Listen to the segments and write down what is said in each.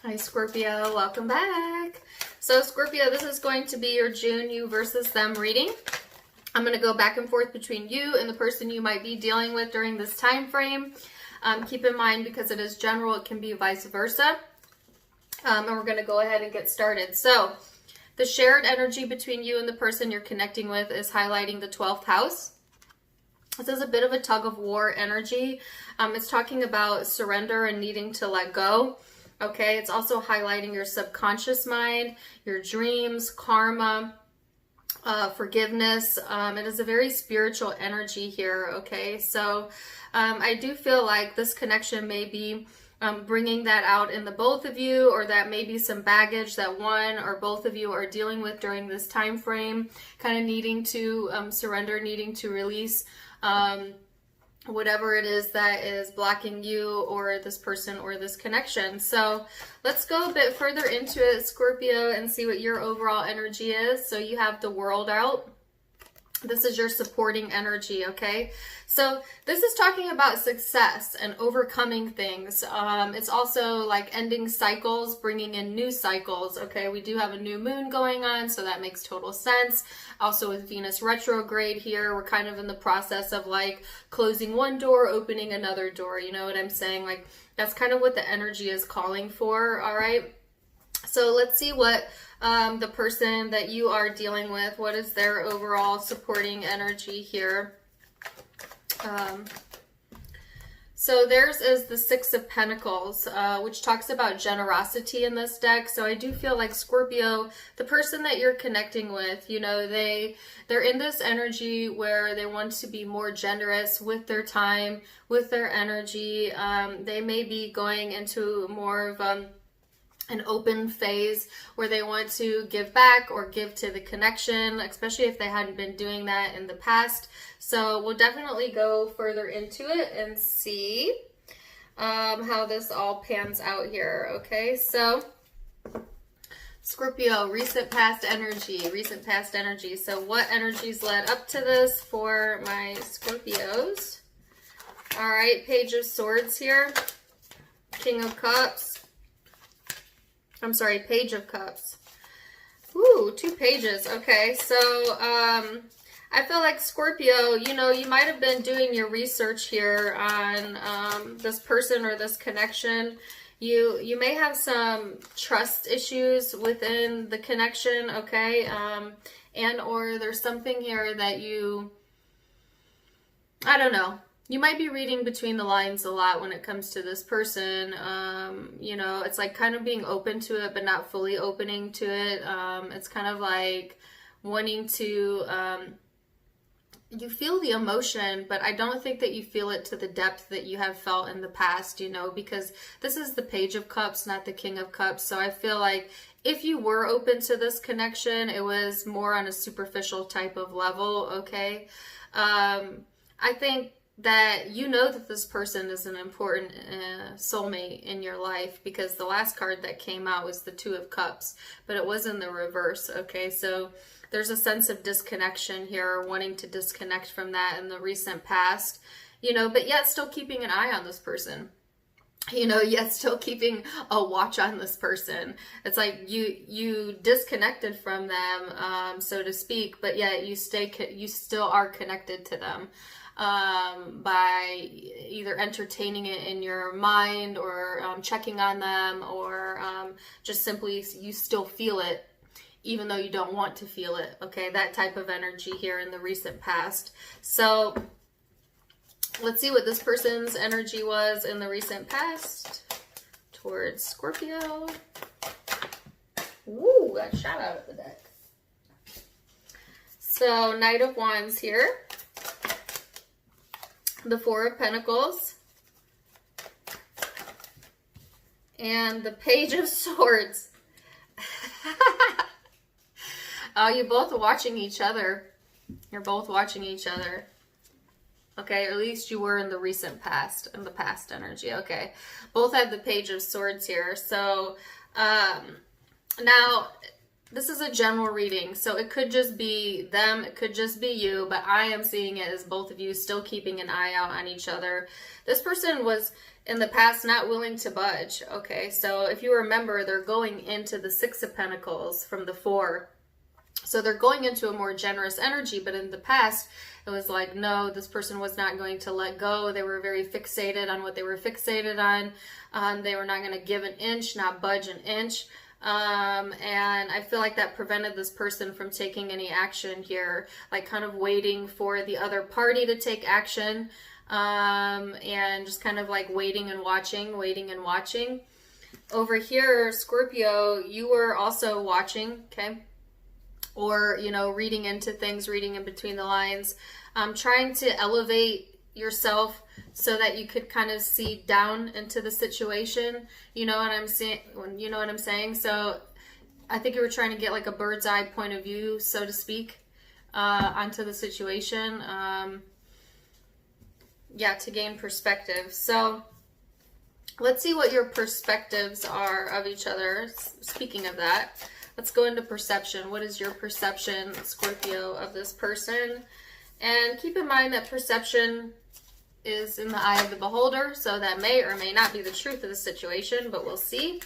Hi Scorpio, welcome back. So Scorpio, this is going to be your June you versus them reading. I'm going to go back and forth between you and the person you might be dealing with during this time frame. Keep in mind, because it is general, it can be vice versa. And we're going to go ahead and get started. So the shared energy between you and the person you're connecting with is highlighting the 12th house. This is a bit of a tug of war energy. It's talking about surrender and needing to let go. Okay, it's also highlighting your subconscious mind, your dreams, karma, forgiveness. It is a very spiritual energy here. Okay, so I do feel like this connection may be bringing that out in the both of you, or that may be some baggage that one or both of you are dealing with during this time frame, kind of needing to surrender, needing to release whatever it is that is blocking you or this person or this connection. So let's go a bit further into it, Scorpio, and see what your overall energy is. So you have the World out. This is your supporting energy, okay? So this is talking about success and overcoming things. It's also like ending cycles, bringing in new cycles, okay? We do have a new moon going on, so that makes total sense. Also with Venus retrograde here, we're kind of in the process of like closing one door, opening another door. You know what I'm saying? Like that's kind of what the energy is calling for, all right? So let's see what the person that you are dealing with, what is their overall supporting energy here. So theirs is the Six of Pentacles, which talks about generosity in this deck. So I do feel like Scorpio, the person that you're connecting with, you know, they're in this energy where they want to be more generous with their time, with their energy. They may be going into more of an open phase where they want to give back or give to the connection, especially if they hadn't been doing that in the past. So we'll definitely go further into it and see how this all pans out here. Okay, so Scorpio, recent past energy. So what energies led up to this for my Scorpios? All right, Page of Swords here, King of Cups. I'm sorry, Page of Cups. Ooh, 2 pages. Okay, so I feel like Scorpio, you know, you might have been doing your research here on this person or this connection. You may have some trust issues within the connection, okay? And or there's something here that I don't know. You might be reading between the lines a lot when it comes to this person. You know, it's like kind of being open to it, but not fully opening to it. It's kind of like wanting to, you feel the emotion, but I don't think that you feel it to the depth that you have felt in the past, you know, because this is the Page of Cups, not the King of Cups. So I feel like if you were open to this connection, it was more on a superficial type of level, okay? I think that you know that this person is an important soulmate in your life, because the last card that came out was the Two of Cups, but it was in the reverse, okay? So there's a sense of disconnection here, wanting to disconnect from that in the recent past, you know, but yet still keeping an eye on this person. You know, yet still keeping a watch on this person. It's like you disconnected from them, so to speak, but yet you still are connected to them. By either entertaining it in your mind or checking on them, or just simply you still feel it even though you don't want to feel it, okay? That type of energy here in the recent past. So let's see what this person's energy was in the recent past towards Scorpio. Ooh, got shot out of the deck. So Knight of Wands here. The Four of Pentacles, and the Page of Swords. Oh, you're both watching each other. You're both watching each other. Okay, or at least you were in the recent past, in the past energy. Okay, both have the Page of Swords here. So now this is a general reading, so it could just be them, it could just be you, but I am seeing it as both of you still keeping an eye out on each other. This person was in the past not willing to budge, okay? So if you remember, they're going into the Six of Pentacles from the Four. So they're going into a more generous energy, but in the past, it was like, no, this person was not going to let go. They were very fixated on what they were fixated on. They were not going to give an inch, not budge an inch. And I feel like that prevented this person from taking any action here, like kind of waiting for the other party to take action, and just kind of like waiting and watching. Over here, Scorpio, you were also watching, okay? Or, you know, reading into things, reading in between the lines, trying to elevate yourself so that you could kind of see down into the situation. You know what I'm saying? You know what I'm saying? So I think you were trying to get like a bird's eye point of view, so to speak, onto the situation. Yeah, to gain perspective. So let's see what your perspectives are of each other. Speaking of that, let's go into perception. What is your perception, Scorpio, of this person? And keep in mind that perception is in the eye of the beholder, so that may or may not be the truth of the situation, but we'll see.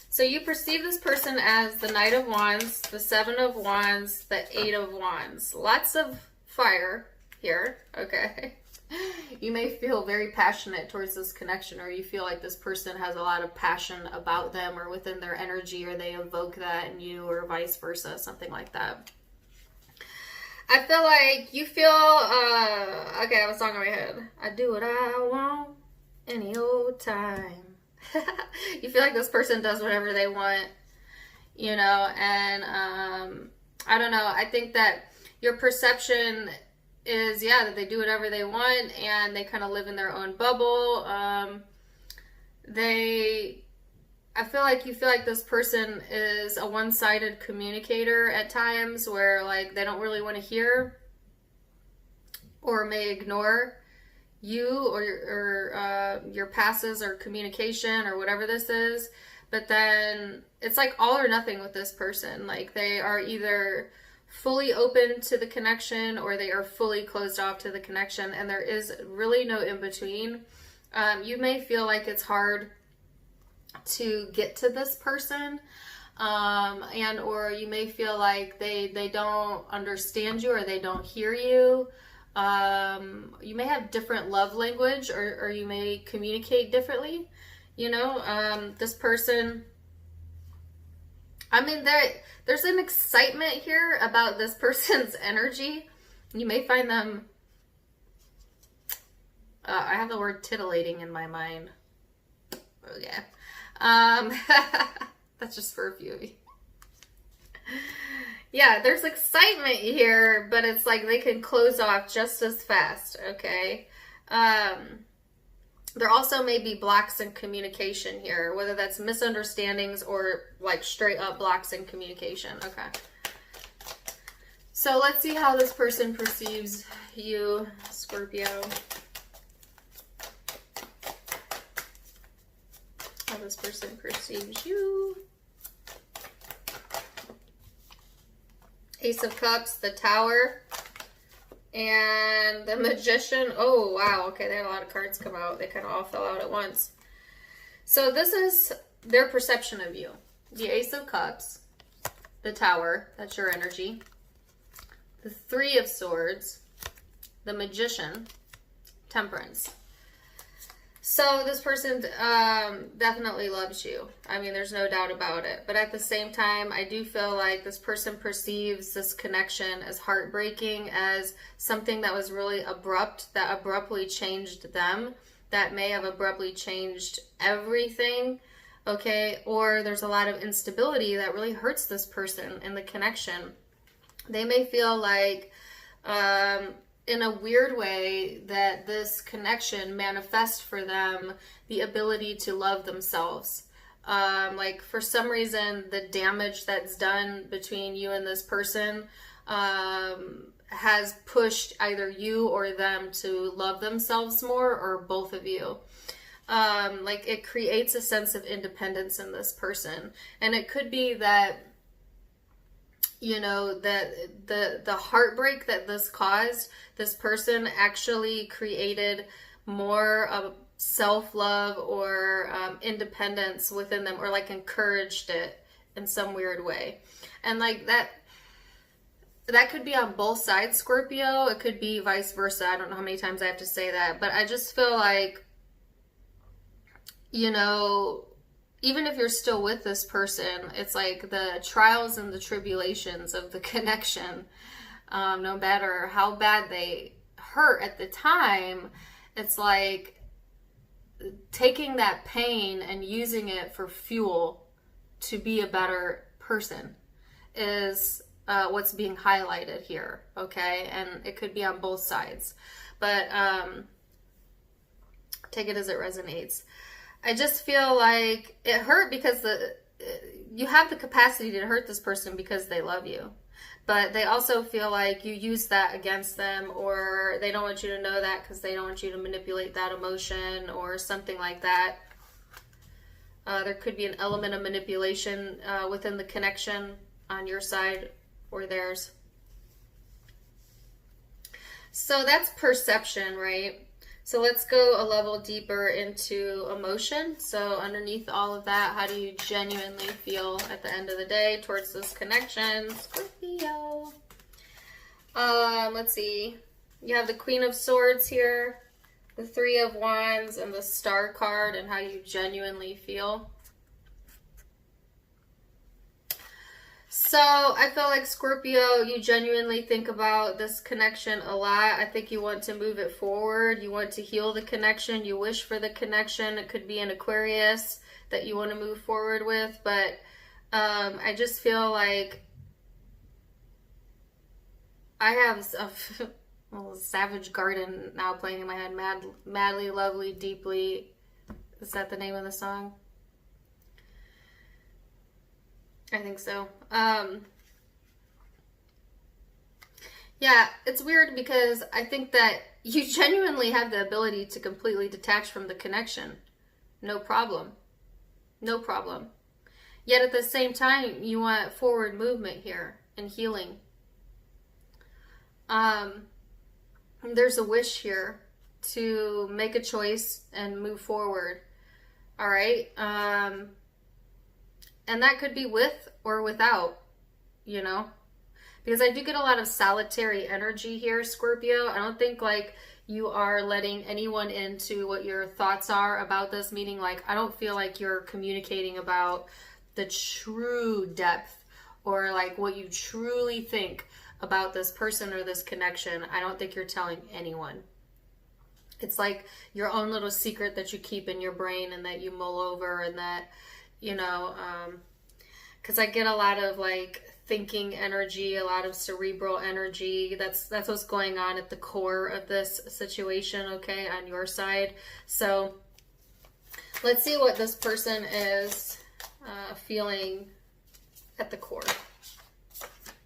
So you perceive this person as the Knight of Wands, the Seven of Wands, the Eight of Wands. Lots of fire here, okay? You may feel very passionate towards this connection, or you feel like this person has a lot of passion about them or within their energy, or they evoke that in you, or vice versa, something like that. I feel like you feel, okay, I have a song in my head. I do what I want any old time. You feel like this person does whatever they want, you know, and I don't know. I think that your perception is, yeah, that they do whatever they want and they kind of live in their own bubble. I feel like you feel like this person is a one-sided communicator at times, where like they don't really want to hear or may ignore you or your passes or communication or whatever this is. But then it's like all or nothing with this person. Like they are either fully open to the connection or they are fully closed off to the connection, and there is really no in between. You may feel like it's hard to get to this person, and or you may feel like they don't understand you or they don't hear you. You may have different love language, or you may communicate differently, you know. This person, I mean, there's an excitement here about this person's energy. You may find them, I have the word titillating in my mind. Okay. That's just for a few of you. Yeah, there's excitement here, but it's like they can close off just as fast, okay? There also may be blocks in communication here, whether that's misunderstandings or like straight up blocks in communication, okay? So let's see how this person perceives you, Scorpio. How this person perceives you. Ace of Cups, the Tower, and the Magician. Oh, wow. Okay, they had a lot of cards come out. They kind of all fell out at once. So this is their perception of you. The Ace of Cups, the Tower, that's your energy. The Three of Swords, the Magician, Temperance. So this person definitely loves you. I mean, there's no doubt about it. But at the same time, I do feel like this person perceives this connection as heartbreaking, as something that was really abrupt, that abruptly changed them, that may have abruptly changed everything, okay? Or there's a lot of instability that really hurts this person in the connection. They may feel like, in a weird way, that this connection manifests for them the ability to love themselves. Like for some reason, the damage that's done between you and this person has pushed either you or them to love themselves more, or both of you. Like it creates a sense of independence in this person. And it could be that you know, that the heartbreak that this caused, this person actually created more self-love or independence within them, or like encouraged it in some weird way. And like that could be on both sides, Scorpio. It could be vice versa. I don't know how many times I have to say that, but I just feel like, you know, even if you're still with this person, it's like the trials and the tribulations of the connection, no matter how bad they hurt at the time, it's like taking that pain and using it for fuel to be a better person is what's being highlighted here, okay? And it could be on both sides, but take it as it resonates. I just feel like it hurt because you have the capacity to hurt this person because they love you. But they also feel like you use that against them, or they don't want you to know that because they don't want you to manipulate that emotion or something like that. There could be an element of manipulation within the connection on your side or theirs. So that's perception, right? So let's go a level deeper into emotion. So underneath all of that, how do you genuinely feel at the end of the day towards this connection, Scorpio? Let's see. You have the Queen of Swords here, the Three of Wands, and the Star card, and how you genuinely feel. So I feel like, Scorpio, you genuinely think about this connection a lot. I think you want to move it forward. You want to heal the connection. You wish for the connection. It could be an Aquarius that you want to move forward with. But I just feel like I have a little Savage Garden now playing in my head. Madly, lovely, deeply. Is that the name of the song? I think so. Yeah, it's weird because I think that you genuinely have the ability to completely detach from the connection. No problem. No problem. Yet at the same time, you want forward movement here and healing. There's a wish here to make a choice and move forward. All right? And that could be with or without, you know, because I do get a lot of solitary energy here, Scorpio. I don't think like you are letting anyone into what your thoughts are about this, meaning like I don't feel like you're communicating about the true depth or like what you truly think about this person or this connection. I don't think you're telling anyone. It's like your own little secret that you keep in your brain and that you mull over, and that, you know, because I get a lot of like thinking energy, a lot of cerebral energy. That's what's going on at the core of this situation, okay, on your side. So let's see what this person is feeling at the core.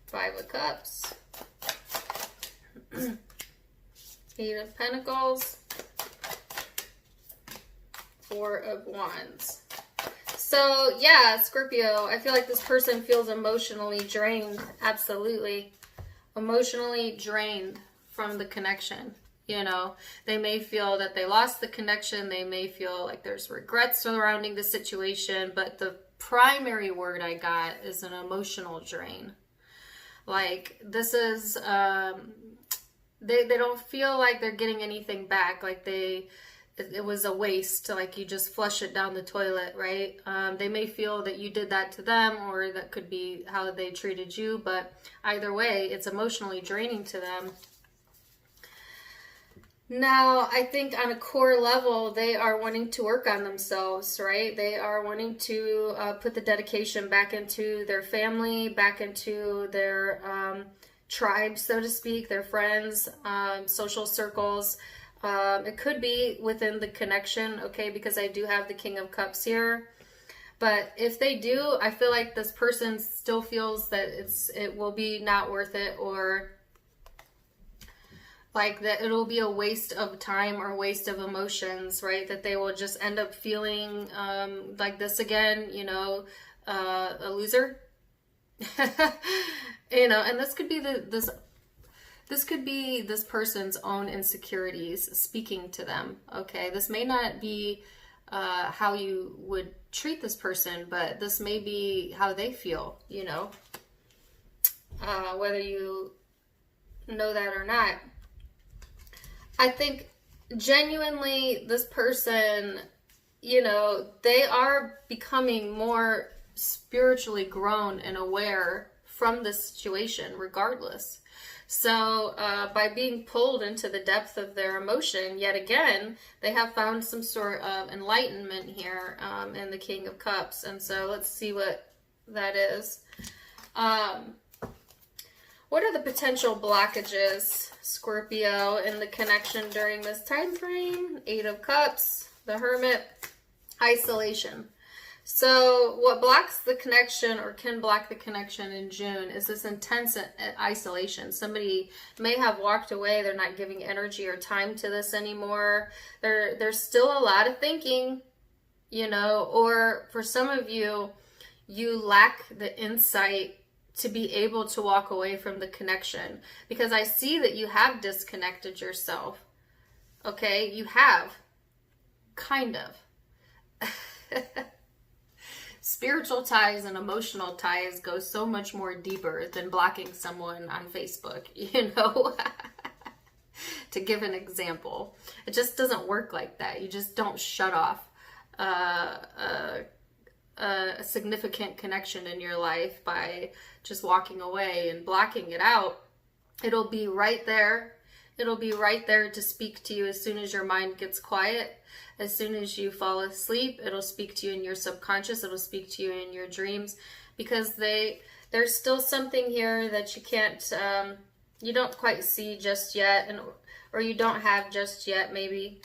5 of Cups, 8 of Pentacles, 4 of Wands. So yeah, Scorpio, I feel like this person feels emotionally drained. Absolutely. Emotionally drained from the connection. You know, they may feel that they lost the connection. They may feel like there's regrets surrounding the situation. But the primary word I got is an emotional drain. Like this is, they don't feel like they're getting anything back. Like it was a waste, like you just flush it down the toilet, right? They may feel that you did that to them, or that could be how they treated you, but either way, it's emotionally draining to them. Now, I think on a core level, they are wanting to work on themselves, right? They are wanting to put the dedication back into their family, back into their tribe, so to speak, their friends, social circles. It could be within the connection, okay, because I do have the King of Cups here. But if they do, I feel like this person still feels that it will be not worth it, or like that it'll be a waste of time or waste of emotions, right? That they will just end up feeling like this again, you know, a loser, You know, and this could be this could be this person's own insecurities speaking to them. Okay, this may not be how you would treat this person, but this may be how they feel, you know, whether you know that or not. I think genuinely this person, you know, they are becoming more spiritually grown and aware from this situation regardless. So by being pulled into the depth of their emotion, yet again, they have found some sort of enlightenment here in the King of Cups. And so let's see what that is. What are the potential blockages, Scorpio, in the connection during this time frame? Eight of Cups, the Hermit, isolation. So what blocks the connection or can block the connection in June is this intense isolation. Somebody may have walked away. They're not giving energy or time to this anymore. There's still a lot of thinking, you know, or for some of you, you lack the insight to be able to walk away from the connection, because I see that you have disconnected yourself. Okay, you have, kind of. Spiritual ties and emotional ties go so much more deeper than blocking someone on Facebook, you know, to give an example. It just doesn't work like that. You just don't shut off a significant connection in your life by just walking away and blocking it out. It'll be right there. It'll be right there to speak to you as soon as your mind gets quiet. As soon as you fall asleep, it'll speak to you in your subconscious. It'll speak to you in your dreams, because there's still something here that you can't, you don't quite see just yet, or you don't have just yet, maybe.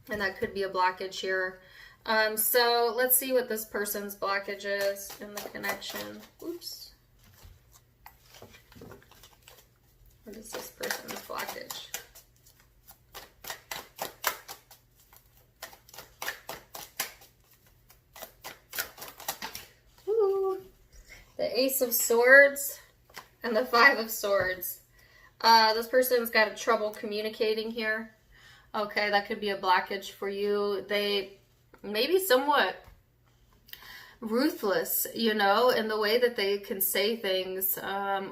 And that could be a blockage here. So let's see what this person's blockage is in the connection. Oops. What is this person's blockage? Ooh. The Ace of Swords and the Five of Swords. This person's got trouble communicating here. Okay, that could be a blockage for you. They maybe somewhat ruthless, you know, in the way that they can say things,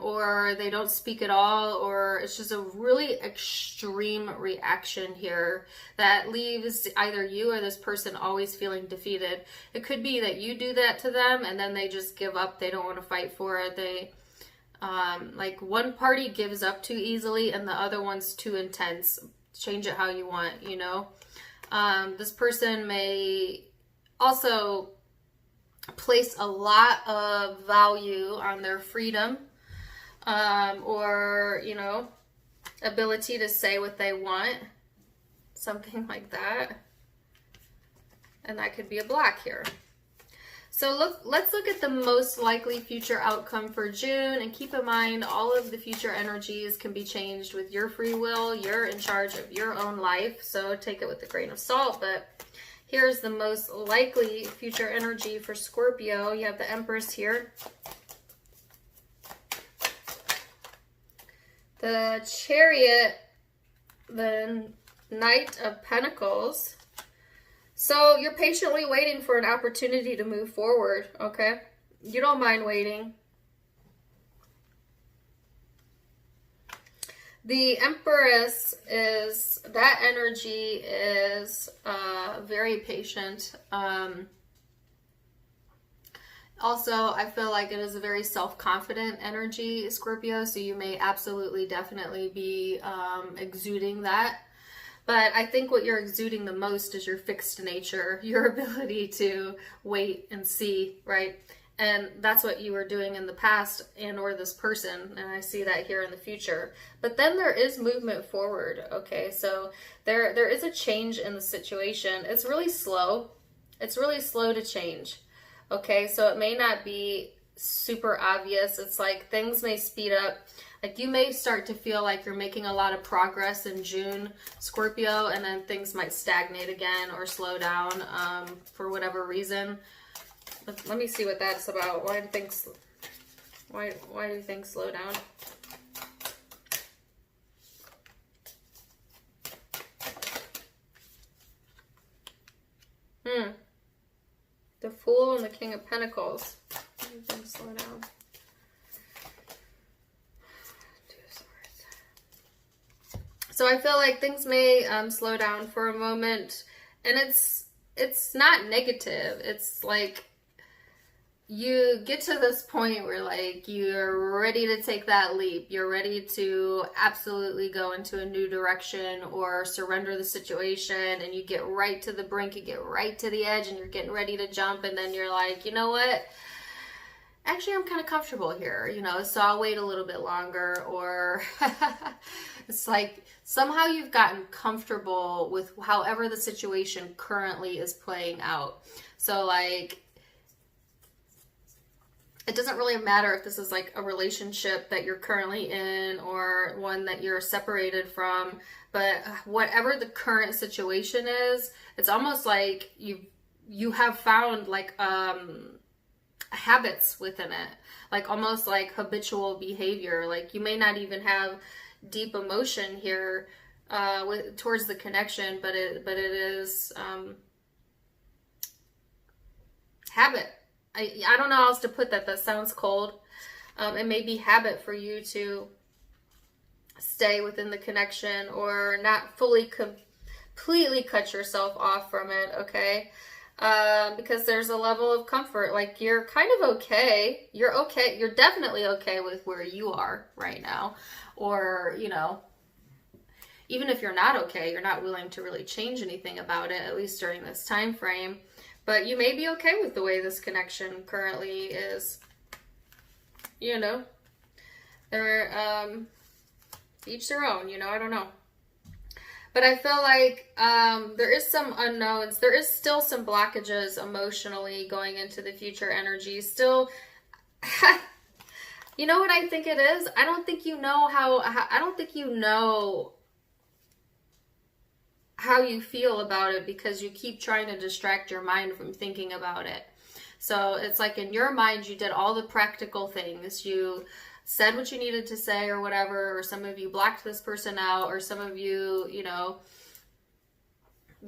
or they don't speak at all, or it's just a really extreme reaction here that leaves either you or this person always feeling defeated. It could be that you do that to them and then they just give up. They don't want to fight for it. They like one party gives up too easily and the other one's too intense. Change it how you want, you know. This person may also place a lot of value on their freedom, or, you know, ability to say what they want, something like that. And that could be a block here. So let's look at the most likely future outcome for June, and keep in mind all of the future energies can be changed with your free will. You're in charge of your own life, so take it with a grain of salt. But here's the most likely future energy for Scorpio. You have the Empress here, the Chariot, the Knight of Pentacles. So you're patiently waiting for an opportunity to move forward, okay? You don't mind waiting. The Empress is, that energy is very patient. Also, I feel like it is a very self-confident energy, Scorpio, so you may absolutely, definitely be exuding that. But I think what you're exuding the most is your fixed nature, your ability to wait and see, right? And that's what you were doing in the past, and or this person, and I see that here in the future. But then there is movement forward, okay? So there is a change in the situation. It's really slow. It's really slow to change, okay? So it may not be super obvious. It's like things may speed up. Like you may start to feel like you're making a lot of progress in June, Scorpio, and then things might stagnate again or slow down for whatever reason. Let me see what that's about. Why do things... Why do things slow down? The Fool and the King of Pentacles. Why do things slow down? Two of Swords. So I feel like things may slow down for a moment, and it's not negative. It's like you get to this point where like you're ready to take that leap. You're ready to absolutely go into a new direction or surrender the situation, and you get right to the brink, you get right to the edge, and you're getting ready to jump, and then you're like, you know what? Actually, I'm kind of comfortable here, you know, so I'll wait a little bit longer. Or it's like somehow you've gotten comfortable with however the situation currently is playing out. So like, it doesn't really matter if this is like a relationship that you're currently in or one that you're separated from, but whatever the current situation is, it's almost like you have found like habits within it, like almost like habitual behavior. Like you may not even have deep emotion here towards the connection, but it is habit. I don't know how else to put that. That sounds cold. It may be habit for you to stay within the connection or not fully completely cut yourself off from it, okay? Because there's a level of comfort. Like you're kind of okay. You're okay. You're definitely okay with where you are right now. Or, you know, even if you're not okay, you're not willing to really change anything about it, at least during this time frame. But you may be okay with the way this connection currently is. You know, they're each their own, you know, I don't know. But I feel like there is some unknowns. There is still some blockages emotionally going into the future energy. Still, you know what I think it is? I don't think you know I don't think you know how you feel about it because you keep trying to distract your mind from thinking about it. So it's like in your mind, you did all the practical things. You said what you needed to say or whatever, or some of you blocked this person out, or some of you, you know,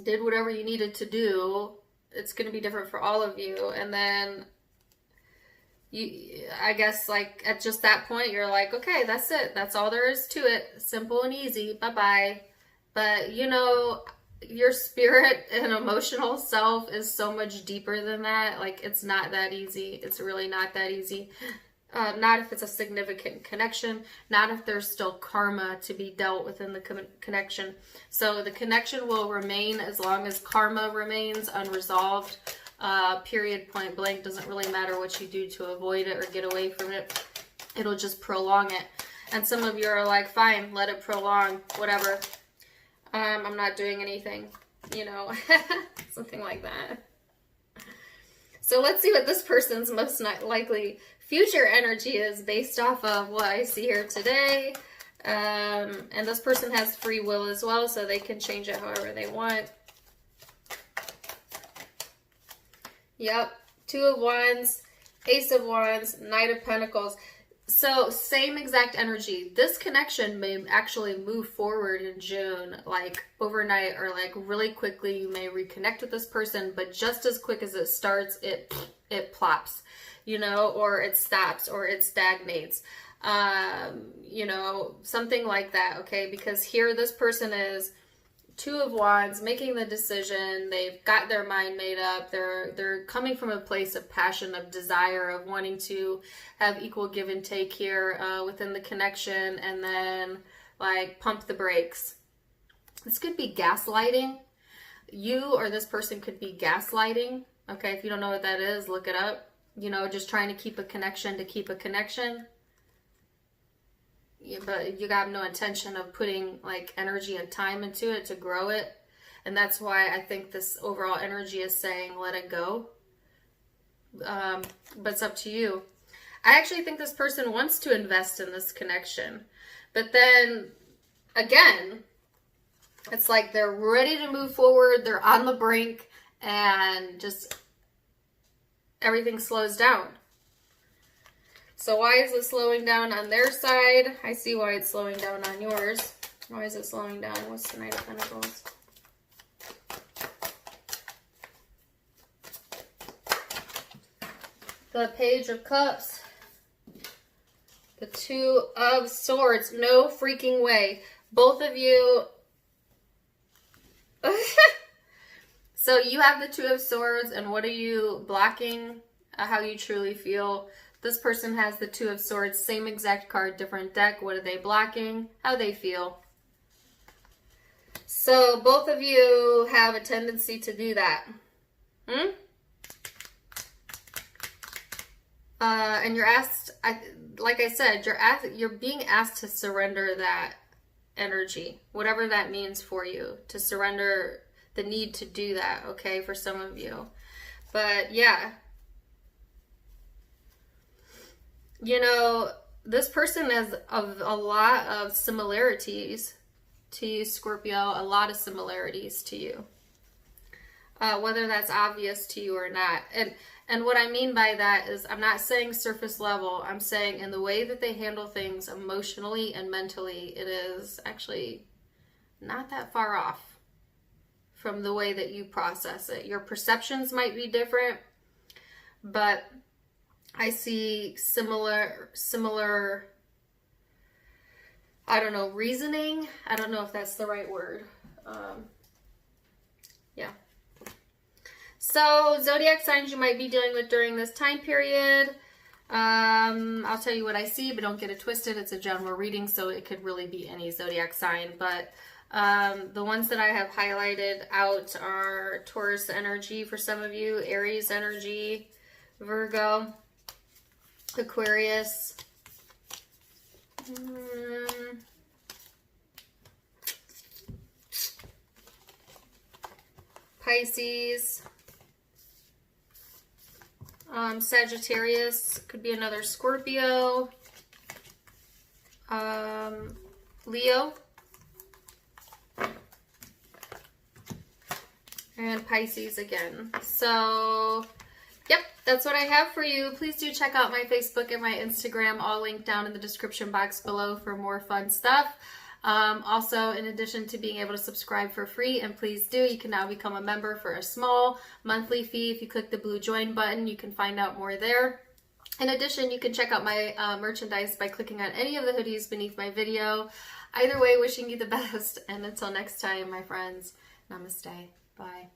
did whatever you needed to do. It's going to be different for all of you. And then I guess like at just that point, you're like, okay, that's it. That's all there is to it. Simple and easy. Bye-bye. But, you know, your spirit and emotional self is so much deeper than that. Like, it's not that easy. It's really not that easy. Not if it's a significant connection. Not if there's still karma to be dealt with in the connection. So the connection will remain as long as karma remains unresolved. Period, point blank. Doesn't really matter what you do to avoid it or get away from it. It'll just prolong it. And some of you are like, fine, let it prolong, whatever. I'm not doing anything, you know, something like that. So let's see what this person's most likely future energy is based off of what I see here today. And this person has free will as well, so they can change it however they want. Yep, Two of Wands, Ace of Wands, Knight of Pentacles. So same exact energy. This connection may actually move forward in June, like overnight or like really quickly. You may reconnect with this person, but just as quick as it starts, it plops, you know, or it stops or it stagnates, you know, something like that. Okay. Because here this person is Two of Wands, making the decision. They've got their mind made up. They're coming from a place of passion, of desire, of wanting to have equal give and take here within the connection, and then like pump the brakes. This could be gaslighting. You or this person could be gaslighting. Okay, if you don't know what that is, look it up. You know, just trying to keep a connection to keep a connection. Yeah, but you have no intention of putting like energy and time into it to grow it. And that's why I think this overall energy is saying let it go. But it's up to you. I actually think this person wants to invest in this connection. But then again, it's like they're ready to move forward. They're on the brink and just everything slows down. So why is it slowing down on their side? I see why it's slowing down on yours. Why is it slowing down? What's the Knight of Pentacles? The Page of Cups. The Two of Swords. No freaking way. Both of you... So you have the Two of Swords, and what are you blocking? How you truly feel. This person has the Two of Swords, same exact card, different deck. What are they blocking? How they feel. So both of you have a tendency to do that. And you're asked, like I said, you're being asked to surrender that energy, whatever that means for you, to surrender the need to do that, okay, for some of you. But yeah, you know, this person has a lot of similarities to you, Scorpio, a lot of similarities to you, whether that's obvious to you or not. And what I mean by that is, I'm not saying surface level. I'm saying in the way that they handle things emotionally and mentally, it is actually not that far off from the way that you process it. Your perceptions might be different, but I see similar, I don't know, reasoning. I don't know if that's the right word. Yeah. So, zodiac signs you might be dealing with during this time period. I'll tell you what I see, but don't get it twisted. It's a general reading, so it could really be any zodiac sign. But the ones that I have highlighted out are Taurus energy for some of you, Aries energy, Virgo, Aquarius, Pisces, Sagittarius, could be another Scorpio, Leo, and Pisces again. So, yep, that's what I have for you. Please do check out my Facebook and my Instagram, all linked down in the description box below for more fun stuff. Also, in addition to being able to subscribe for free, and please do, you can now become a member for a small monthly fee. If you click the blue join button, you can find out more there. In addition, you can check out my merchandise by clicking on any of the hoodies beneath my video. Either way, wishing you the best, and until next time, my friends, namaste. Bye.